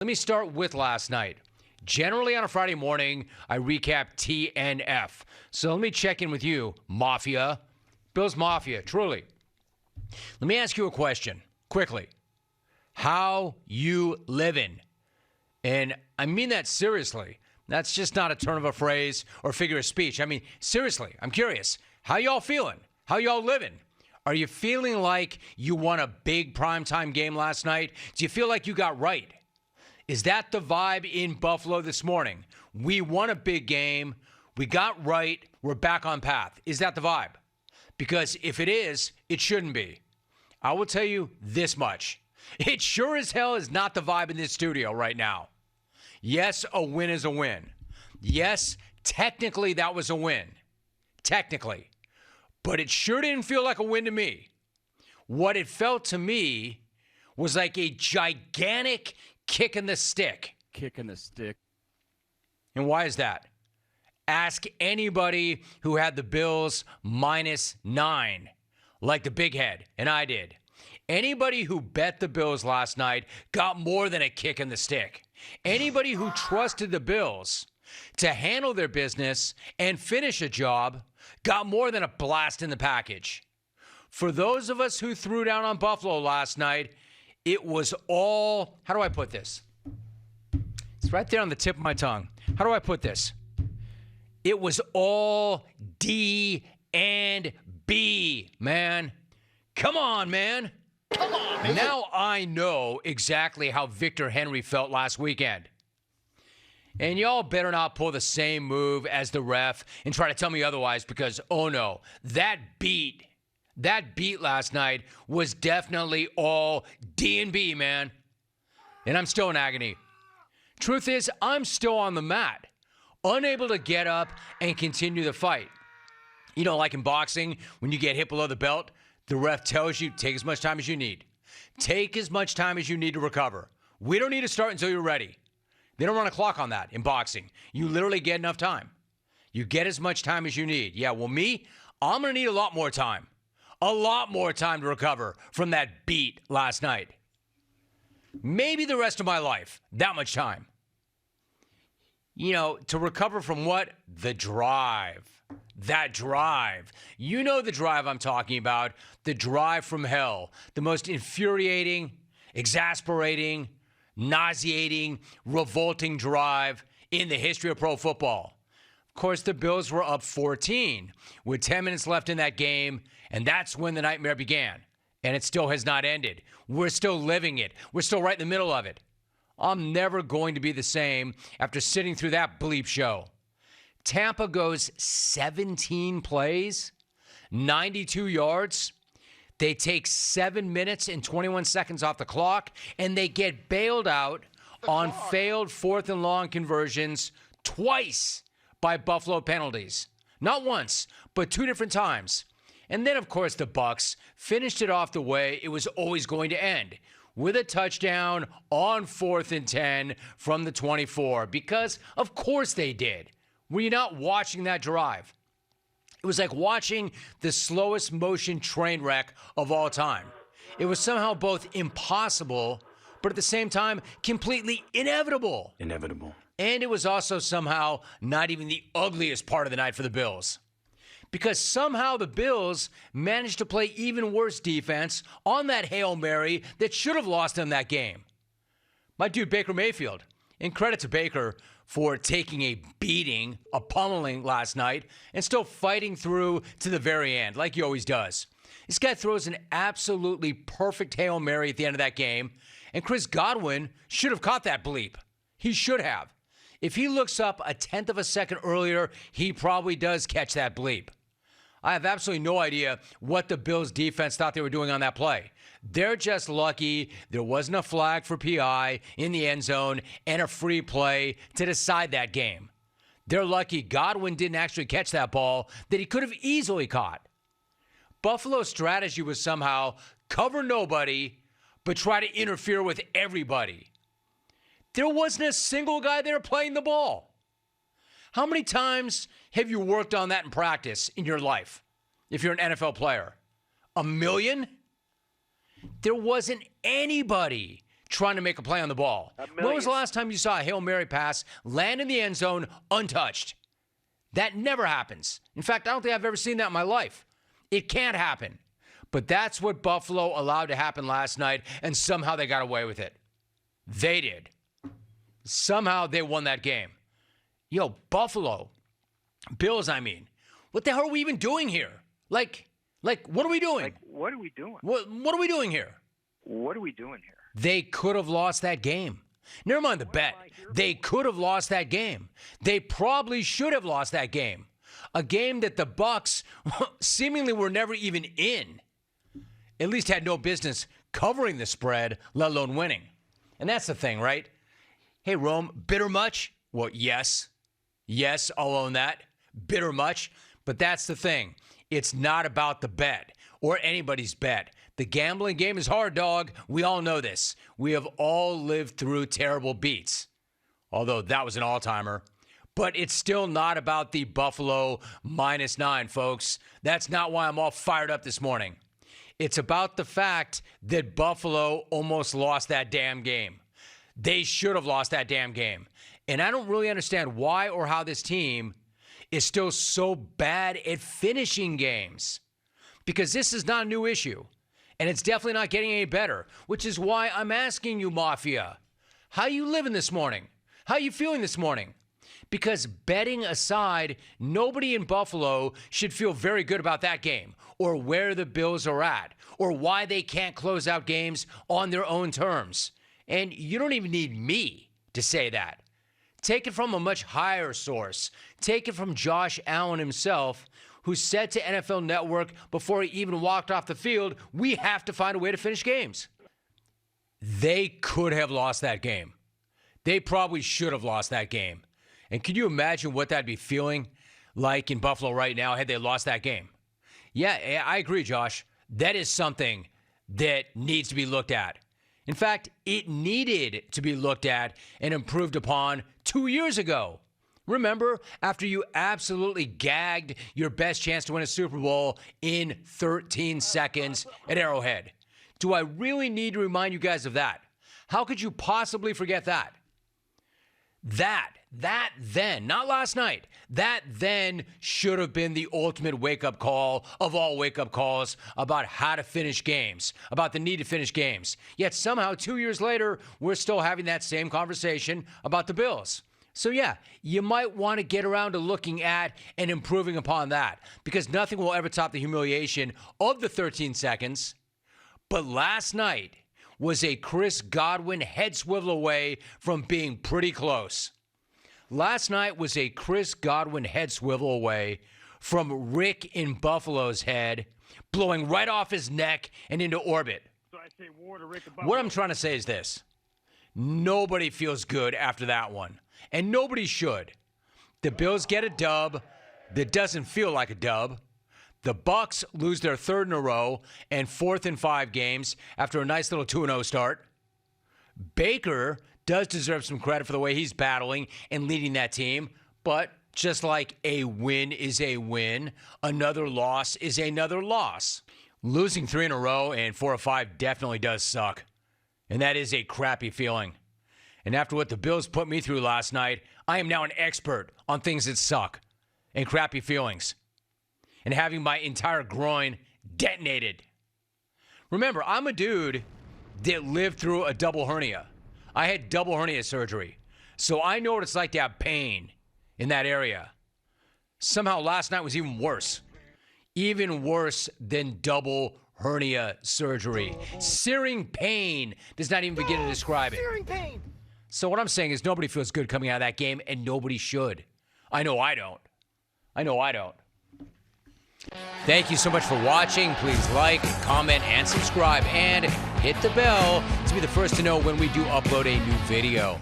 Let me start with last night. Generally on a Friday morning, I recap TNF. So let me check in with you, Mafia. Bills Mafia, truly. Let me ask you a question, quickly. How you living? And I mean that seriously. That's just not a turn of a phrase or figure of speech. I mean, seriously, I'm curious. How y'all feeling? How y'all living? Are you feeling like you won a big primetime game last night? Do you feel like you got right? Is that the vibe in Buffalo this morning? We won a big game. We got right. We're back on path. Is that the vibe? Because if it is, it shouldn't be. I will tell you this much. It sure as hell is not the vibe in this studio right now. Yes, a win is a win. Yes, technically that was a win. Technically. But it sure didn't feel like a win to me. What it felt to me was like a gigantic kick in the stick. Kick in the stick. And why is that? Ask anybody who had the Bills -9, like the big head, and I did. Anybody who bet the Bills last night got more than a kick in the stick. Anybody who trusted the Bills to handle their business and finish a job got more than a blast in the package. For those of us who threw down on Buffalo last night, it was all, how do I put this? It's right there on the tip of my tongue. How do I put this? It was all D and B, man. Come on, man. Come on, man. Now I know exactly how Victor Henry felt last weekend. And y'all better not pull the same move as the ref and try to tell me otherwise because, oh no, that beat last night was definitely all D&B, man. And I'm still in agony. Truth is, I'm still on the mat, unable to get up and continue the fight. You know, like in boxing, when you get hit below the belt, the ref tells you, take as much time as you need. Take as much time as you need to recover. We don't need to start until you're ready. They don't run a clock on that in boxing. You literally get enough time. You get as much time as you need. Yeah, well, me, I'm going to need a lot more time. A lot more time to recover from that beat last night. Maybe the rest of my life. That much time. You know, to recover from what? The drive. That drive. You know the drive I'm talking about. The drive from hell. The most infuriating, exasperating, nauseating, revolting drive in the history of pro football. Of course, the Bills were up 14 with 10 minutes left in that game, and that's when the nightmare began. And it still has not ended. We're still living it. We're still right in the middle of it. I'm never going to be the same after sitting through that bleep show. Tampa goes 17 plays, 92 yards. They take 7 minutes and 21 seconds off the clock, and they get bailed out on failed 4th and long conversions twice by Buffalo penalties. Not once, but 2 different times. And then, of course, the Bucks finished it off the way it was always going to end, with a touchdown on 4th and 10 from the 24, because of course they did. Were you not watching that drive? It was like watching the slowest motion train wreck of all time. It was somehow both impossible, but at the same time, completely inevitable. Inevitable. And it was also somehow not even the ugliest part of the night for the Bills. Because somehow the Bills managed to play even worse defense on that Hail Mary that should have lost them that game. My dude, Baker Mayfield. And credit to Baker for taking a beating, a pummeling last night, and still fighting through to the very end, like he always does. This guy throws an absolutely perfect Hail Mary at the end of that game, and Chris Godwin should have caught that bleep. He should have. If he looks up a tenth of a second earlier, he probably does catch that bleep. I have absolutely no idea what the Bills defense thought they were doing on that play. They're just lucky there wasn't a flag for PI in the end zone and a free play to decide that game. They're lucky Godwin didn't actually catch that ball that he could have easily caught. Buffalo's strategy was somehow cover nobody, but try to interfere with everybody. There wasn't a single guy there playing the ball. How many times have you worked on that in practice in your life if you're an NFL player? 1 million? There wasn't anybody trying to make a play on the ball. When was the last time you saw a Hail Mary pass land in the end zone untouched? That never happens. In fact, I don't think I've ever seen that in my life. It can't happen. But that's what Buffalo allowed to happen last night, and somehow they got away with it. They did. Somehow they won that game. Yo, Buffalo, Bills, I mean, what the hell are we even doing here? Like, what are we doing? What are we doing? What are we doing here? What are we doing here? They could have lost that game. Never mind the bet. They could have lost that game. They probably should have lost that game. A game that the Bucks seemingly were never even in. At least had no business covering the spread, let alone winning. And that's the thing, right? Hey, Rome, bitter much? Well, yes. Yes, I'll own that. Bitter much. But that's the thing. It's not about the bet or anybody's bet. The gambling game is hard, dog. We all know this. We have all lived through terrible beats. Although that was an all-timer. But it's still not about the Buffalo -9, folks. That's not why I'm all fired up this morning. It's about the fact that Buffalo almost lost that damn game. They should have lost that damn game. And I don't really understand why or how this team is still so bad at finishing games. Because this is not a new issue. And it's definitely not getting any better. Which is why I'm asking you, Mafia, how you living this morning? How you feeling this morning? Because betting aside, nobody in Buffalo should feel very good about that game or where the Bills are at or why they can't close out games on their own terms. And you don't even need me to say that. Take it from a much higher source. Take it from Josh Allen himself, who said to NFL Network before he even walked off the field, we have to find a way to finish games. They could have lost that game. They probably should have lost that game. And can you imagine what that'd be feeling like in Buffalo right now had they lost that game? Yeah, I agree, Josh. That is something that needs to be looked at. In fact, it needed to be looked at and improved upon 2 years ago. Remember, after you absolutely gagged your best chance to win a Super Bowl in 13 seconds at Arrowhead. Do I really need to remind you guys of that? How could you possibly forget that? That then, not last night, that then should have been the ultimate wake-up call of all wake-up calls about how to finish games, about the need to finish games. Yet somehow 2 years later, we're still having that same conversation about the Bills. So yeah, you might want to get around to looking at and improving upon that because nothing will ever top the humiliation of the 13 seconds. But last night was a Chris Godwin head swivel away from being pretty close. Last night was a Chris Godwin head swivel away from Rick in Buffalo's head, blowing right off his neck and into orbit. So I say war to Rick what I'm trying to say is this. Nobody feels good after that one, and nobody should. The Bills get a dub that doesn't feel like a dub. The Bucks lose their third in a row and fourth in 5 games after a nice little 2-0 start. Baker does deserve some credit for the way he's battling and leading that team, but just like a win is a win, another loss is another loss. Losing 3 in a row and 4 of 5 definitely does suck, and that is a crappy feeling. And after what the Bills put me through last night, I am now an expert on things that suck and crappy feelings, and having my entire groin detonated. Remember, I'm a dude that lived through a double hernia. I had double hernia surgery, so I know what it's like to have pain in that area. Somehow last night was even worse than double hernia surgery. Searing pain does not even begin to describe it. Searing pain. So what I'm saying is nobody feels good coming out of that game, and nobody should. I know I don't. Thank you so much for watching. Please like, comment, and subscribe, and hit the bell to be the first to know when we do upload a new video.